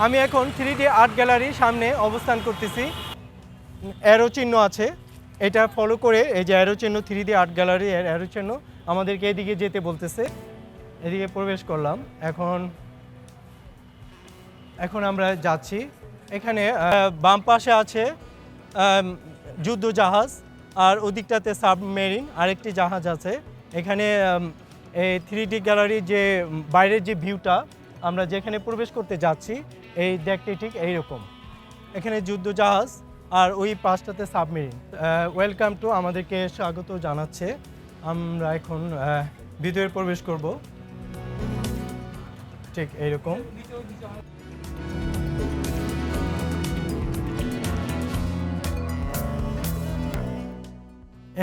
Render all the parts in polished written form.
আমি এখন 3D art গ্যালারির সামনে অবস্থান করতেছি। অ্যারো চিহ্ন আছে, এটা ফলো করে এই যে অ্যারো চিহ্ন 3D আর্ট গ্যালারি এর অ্যারো চিহ্ন আমাদেরকে এদিকে যেতে বলতেছে। এদিকে প্রবেশ করলাম। এখন আমরা যাচ্ছি। এখানে বাম পাশে আছে যুদ্ধ জাহাজ, আর ওদিকটাতে সাবমেরিন আরেকটি জাহাজ আছে। এখানে এই 3D গ্যালারির যে বাইরের যে ভিউটা আমরা যেখানে প্রবেশ করতে যাচ্ছি এই দেখতে ঠিক এইরকম। এখানে যুদ্ধ জাহাজ আর ওই পাশটাতে সাবমেরিন। ওয়েলকাম টু, আমাদেরকে স্বাগত জানাচ্ছে। আমরা এখন ভিতরে প্রবেশ করব, ঠিক এইরকম।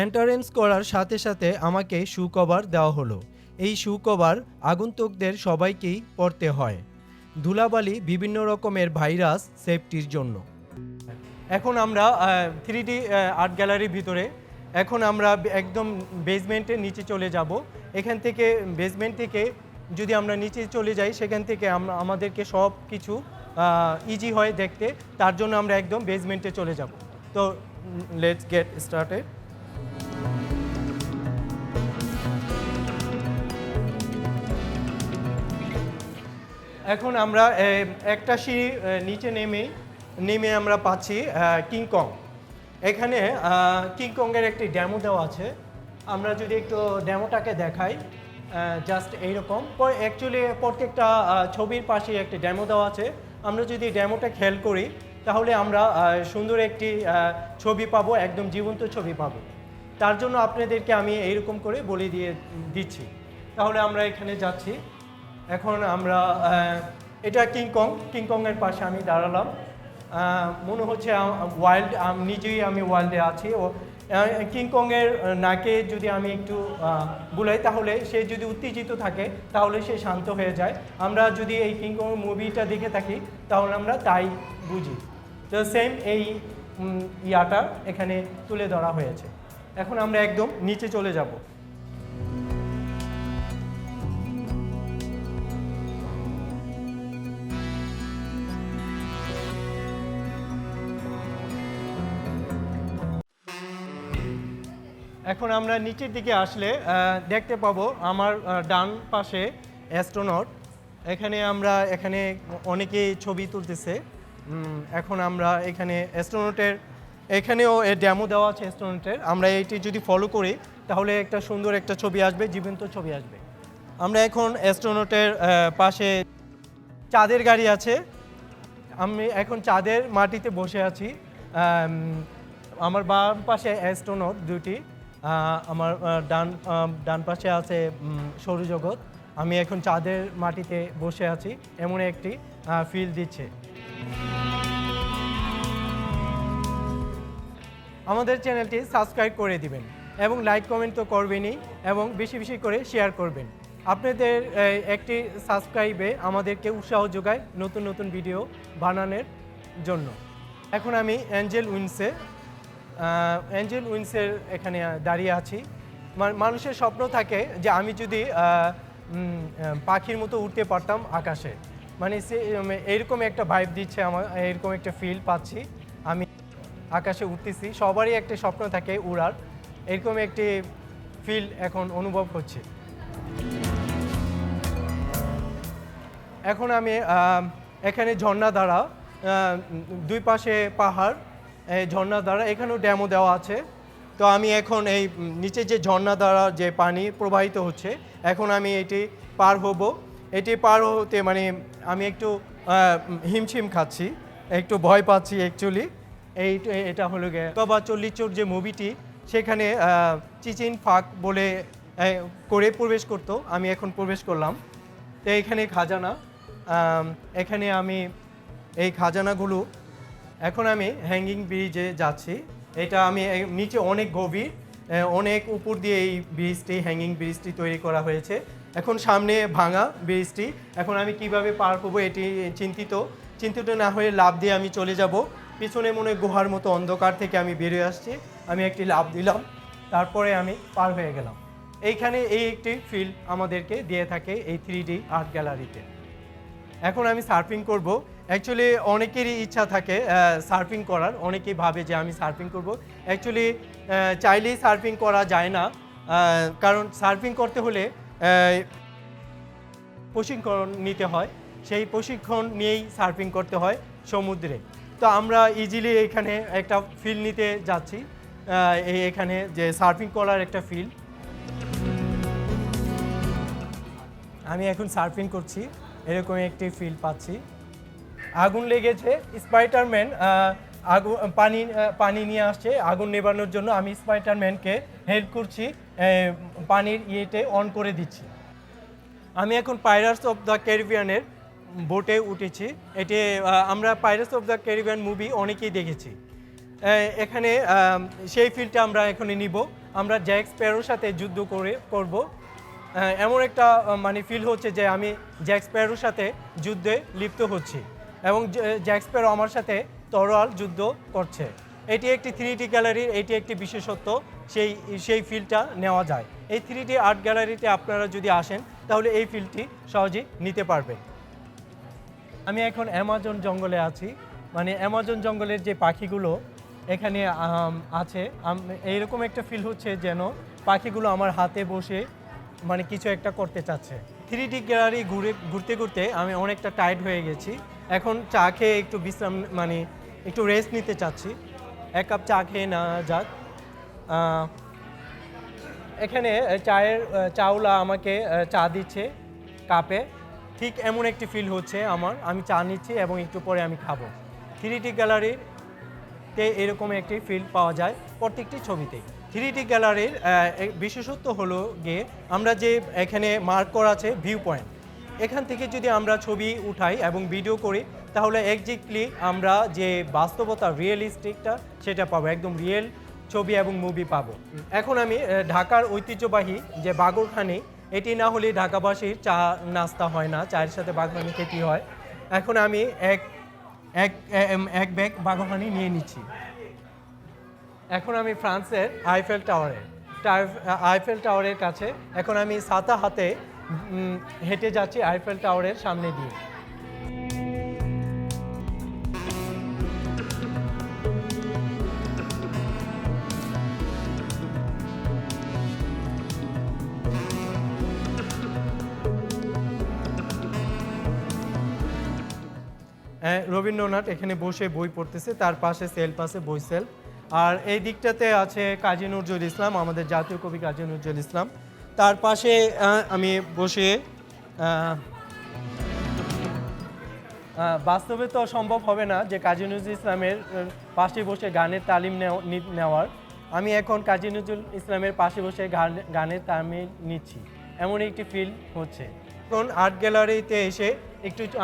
এন্ট্রান্স করার সাথে সাথে আমাকে শু কভার দেওয়া হলো। এই শু কভার আগন্তুকদের সবাইকেই পরতে হয়, ধুলাবালি বিভিন্ন রকমের ভাইরাস সেফটির জন্য। এখন আমরা 3D আর্ট গ্যালারির ভিতরে। এখন আমরা একদম বেসমেন্টের নিচে চলে যাব। এখান থেকে বেসমেন্ট থেকে যদি আমরা নিচে চলে যাই সেখান থেকে আমাদেরকে সব কিছু ইজি হয় দেখতে। তার জন্য আমরা একদম বেসমেন্টে চলে যাব। তো লেটস গেট স্টার্টেড। এখন আমরা একটা সিঁড়ি নিচে নেমে আমরা পাচ্ছি কিংকং। এখানে কিংকংয়ের একটি ডেমো দেওয়া আছে। আমরা যদি একটু ডেমোটাকে দেখাই, জাস্ট এইরকম। অ্যাকচুয়ালি প্রত্যেকটা ছবির পাশে একটি ডেমো দেওয়া আছে। আমরা যদি ডেমোটা খেয়াল করি তাহলে আমরা সুন্দর একটি ছবি পাবো, একদম জীবন্ত ছবি পাবো। তার জন্য আপনাদেরকে আমি এইরকম করে বলে দিচ্ছি। তাহলে আমরা এখানে যাচ্ছি। এখন আমরা এটা কিংকংয়ের পাশে আমি দাঁড়ালাম। মনে হচ্ছে ওয়াইল্ড, নিজেই আমি ওয়াইল্ডে আছি। ও কিংকংয়ের নাকে যদি আমি একটু বুলাই তাহলে সে যদি উত্তেজিত থাকে তাহলে সে শান্ত হয়ে যায়। আমরা যদি এই কিংকং মুভিটা দেখে থাকি তাহলে আমরা তাই বুঝি। তো সেম এই ইয়াটা এখানে তুলে ধরা হয়েছে। এখন আমরা একদম নিচে চলে যাব। এখন আমরা নিচের দিকে আসলে দেখতে পাবো আমার ডান পাশে অ্যাস্ট্রোনট। এখানে অনেকেই ছবি তুলতেছে। এখন আমরা এখানে অ্যাস্ট্রোনটের এখানেও ডেমো দেওয়া আছে অ্যাস্ট্রোনটের। আমরা এইটি যদি ফলো করি তাহলে একটা সুন্দর একটা ছবি আসবে, জীবন্ত ছবি আসবে। আমরা এখন অ্যাস্ট্রোনটের পাশে চাঁদের গাড়ি আছে। আমি এখন চাঁদের মাটিতে বসে আছি। আমার বাম পাশে অ্যাস্ট্রোনট দুটি, আমার ডান পাশে আছে সৌরজগৎ। আমি এখন চাঁদের মাটিতে বসে আছি, এমন একটি ফিল দিচ্ছে। আমাদের চ্যানেলটি সাবস্ক্রাইব করে দিবেন এবং লাইক কমেন্ট তো করবেনই, এবং বেশি বেশি করে শেয়ার করবেন। আপনাদের একটি সাবস্ক্রাইবে আমাদেরকে উৎসাহ যোগায় নতুন নতুন ভিডিও বানানোর জন্য। এখন আমি অ্যাঞ্জেল উইন্সের এখানে দাঁড়িয়ে আছি। মানুষের স্বপ্ন থাকে যে আমি যদি পাখির মতো উঠতে পারতাম আকাশে। মানে এইরকম একটা ভাইব দিচ্ছে আমার, এরকম একটা ফিল পাচ্ছি। আমি আকাশে উঠতেছি, সবারই একটা স্বপ্ন থাকে উড়ার, এরকম একটি ফিল এখন অনুভব হচ্ছে। এখন আমি এখানে ঝর্ণাধারা, দুই পাশে পাহাড়, ঝর্ণাধারা এখানেও ডেমো দেওয়া আছে। তো আমি এখন এই নিচে যে ঝর্ণাধারা যে পানি প্রবাহিত হচ্ছে, এখন আমি এটি পার হব। এটি পার হতে মানে আমি একটু হিমশিম খাচ্ছি, একটু ভয় পাচ্ছি অ্যাকচুয়ালি। এটা হলো গিয়ে বাবা চল্লিচোর যে মুভিটি, সেখানে চিচিন ফাঁক বলে করে প্রবেশ করতো। আমি এখন প্রবেশ করলাম। তো এখানে খাজানা, এখানে আমি এই খাজানাগুলো, এখন আমি হ্যাঙ্গিং ব্রিজে যাচ্ছি। এটা আমি নিচে অনেক গভীর, অনেক উপর দিয়ে এই ব্রিজটি, হ্যাঙ্গিং ব্রিজটি তৈরি করা হয়েছে। এখন সামনে ভাঙা ব্রিজটি, এখন আমি কিভাবে পার করবো এটি চিন্তিত না হয়ে লাফ দিয়ে আমি চলে যাব। পিছনে মনে গুহার মতো অন্ধকার থেকে আমি বেরিয়ে আসছি। আমি একটি লাফ দিলাম, তারপরে আমি পার হয়ে গেলাম। এইখানে এই একটি ফিল আমাদেরকে দিয়ে থাকে এই 3D আর্ট গ্যালারিতে। এখন আমি সার্ফিং করব। অ্যাকচুয়ালি অনেকেরই ইচ্ছা থাকে সার্ফিং করার, অনেকেই ভাবে যে আমি সার্ফিং করব। অ্যাকচুয়ালি চাইলেই সার্ফিং করা যায় না, কারণ সার্ফিং করতে হলে প্রশিক্ষণ নিতে হয়, সেই প্রশিক্ষণ নিয়েই সার্ফিং করতে হয় সমুদ্রে। তো আমরা ইজিলি এখানে একটা ফিল নিতে যাচ্ছি, এখানে যে সার্ফিং করার একটা ফিল। আমি এখন সার্ফিং করছি, এরকম একটি ফিল পাচ্ছি। আগুন লেগেছে, স্পাইডারম্যান আগুন পানি নিয়ে আসছে আগুন নেভানোর জন্য। আমি স্পাইডারম্যানকে হেল্প করছি, পানির ইয়েতে অন করে দিচ্ছি। আমি এখন পাইরেটস অফ দ্য ক্যারিবিয়ানের বোটে উঠেছি। এটি আমরা pirates of the Caribbean movie অনেকেই দেখেছি। এখানে সেই ফিল্ডটা আমরা এখনই নিব। আমরা জ্যাক স্প্যারোর সাথে যুদ্ধ করব। এমন একটা মানে ফিল হচ্ছে যে আমি জ্যাক স্প্যারোর সাথে যুদ্ধে লিপ্ত হচ্ছি এবং জ্যাক স্প্যারো আমার সাথে তরোয়াল যুদ্ধ করছে। এটি একটি 3D গ্যালারির এটি একটি বিশেষত্ব, সেই ফিলটা নেওয়া যায়। এই 3D আর্ট গ্যালারিতে আপনারা যদি আসেন তাহলে এই ফিলটি সহজেই নিতে পারবেন। আমি এখন অ্যামাজন জঙ্গলে আছি, মানে অ্যামাজন জঙ্গলের যে পাখিগুলো এখানে আছে, এইরকম একটা ফিল হচ্ছে যেন পাখিগুলো আমার হাতে বসে মানে কিছু একটা করতে চাচ্ছে। 3D গ্যালারি ঘুরতে ঘুরতে আমি অনেকটা টায়ার্ড হয়ে গেছি। এখন চা খেয়ে একটু বিশ্রাম মানে একটু রেস্ট নিতে চাচ্ছি। এক কাপ চা খেয়ে নেওয়া যাক। এখানে চাওলা আমাকে চা দিচ্ছে কাপে, ঠিক এমন একটি ফিল হচ্ছে আমার। আমি চা নিচ্ছি এবং একটু পরে আমি খাবো। 3D গ্যালারিতে এরকম একটি ফিল পাওয়া যায় প্রত্যেকটি ছবিতেই। 3D গ্যালারির বিশেষত্ব হলো গিয়ে আমরা যে এখানে মার্ক করা আছে ভিউ পয়েন্ট, এখান থেকে যদি আমরা ছবি উঠাই এবং ভিডিও করি তাহলে একজ্যাক্টলি আমরা যে বাস্তবতা রিয়েলিস্টিকটা সেটা পাবো, একদম রিয়েল ছবি এবং মুভি পাবো। এখন আমি ঢাকার ঐতিহ্যবাহী যে বাগরখানি, এটি না হলে ঢাকাবাসীর চা নাস্তা হয় না, চায়ের সাথে বাগরখানি খেতে হয়। এখন আমি এক ব্যাগ বাগরখানি নিয়ে নিচ্ছি। এখন আমি ফ্রান্সের আইফেল টাওয়ারের কাছে এখন আমি ছাতা হাতে হেঁটে যাচ্ছি আইফেল টাওয়ারের সামনে দিয়ে। রবীন্দ্রনাথ এখানে বসে বই পড়তেছে, তার পাশে সেলফ আছে, বই সেলফ। আর এই দিকটাতে আছে কাজী নজরুল ইসলাম, আমাদের জাতীয় কবি কাজী নজরুল ইসলাম। তার পাশে আমি বসে বাস্তবে তো সম্ভব হবে না যে কাজী নজরুল ইসলামের পাশে বসে গানের তালিম নেওয়ার। আমি এখন কাজী নজরুল ইসলামের পাশে বসে গানের তালিম নিচ্ছি, এমন একটি ফিল হচ্ছে। এখন আর্ট গ্যালারিতে এসে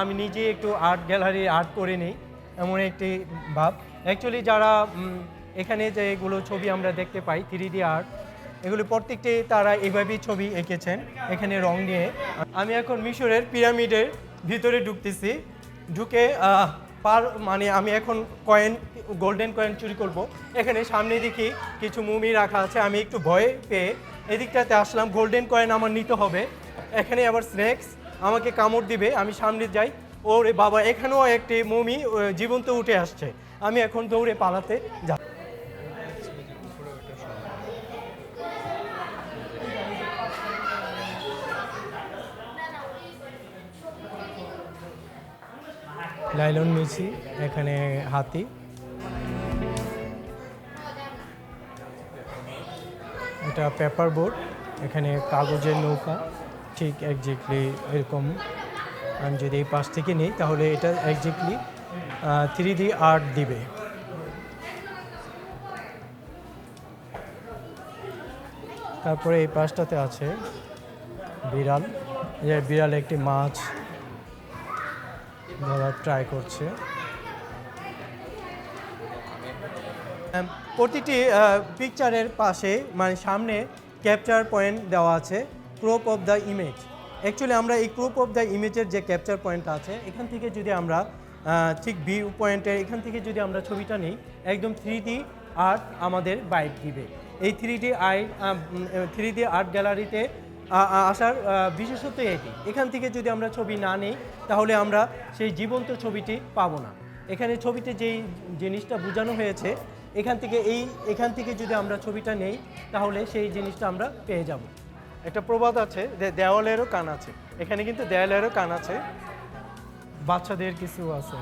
আমি নিজে একটু আর্ট গ্যালারি আর্ট করে নিই, এমন একটি ভাব। অ্যাকচুয়ালি যারা এখানে যে এগুলো ছবি আমরা দেখতে পাই 3D আর্ট, এগুলো প্রত্যেকটি তারা এভাবেই ছবি এঁকেছেন এখানে রং নিয়ে। আমি এখন মিশরের পিরামিডের ভিতরে ঢুকতেছি, ঢুকে মানে আমি এখন গোল্ডেন কয়েন চুরি করব। এখানে সামনে দেখি কিছু মুমি রাখা আছে, আমি একটু ভয় পেয়ে এদিকটাতে আসলাম। গোল্ডেন কয়েন আমার নিতে হবে। এখানে আবার স্ন্যাক্স আমাকে কামড় দিবে, আমি সামনে যাই, ওরে বাবা এখানেও একটি মুমি জীবন্ত উঠে আসছে। আমি এখন দৌড়ে পালাতে যাই। লাইলন মেসি, এখানে হাতি, এটা পেপার বোর্ড, এখানে কাগজের নৌকা, ঠিক একজ্যাক্টলি এরকম। আমি যদি এই পাশ থেকে নিই তাহলে এটা একজ্যাক্টলি 3D আর্ট দিবে। তারপরে এই পাশটাতে আছে বিড়াল, যে বিড়াল একটি মাছ ধরার ট্রাই করছে। প্রতিটি পিকচারের পাশে মানে সামনে ক্যাপচার পয়েন্ট দেওয়া আছে, crop of the image. Actually আমরা এই ক্রপ অফ দ্য ইমেজের যে ক্যাপচার পয়েন্ট আছে এখান থেকে যদি আমরা ঠিক ভিউ পয়েন্টের এখান থেকে যদি আমরা ছবিটা নিই, একদম 3D আর্ট আমাদের বাইক দিবে। এই 3D আর্ট গ্যালারিতে আসার বিশেষত এটি। এখান থেকে যদি আমরা ছবি না নিই তাহলে আমরা সেই জীবন্ত ছবিটি পাবো না। এখানে ছবিতে যেই জিনিসটা বোঝানো হয়েছে এখান থেকে যদি আমরা ছবিটা নেই তাহলে সেই জিনিসটা আমরা পেয়ে যাব। একটা প্রবাদ আছে যে দেওয়ালেরও কান আছে, এখানে কিন্তু দেওয়ালেরও কান আছে। বাচ্চাদের কিছু আছে।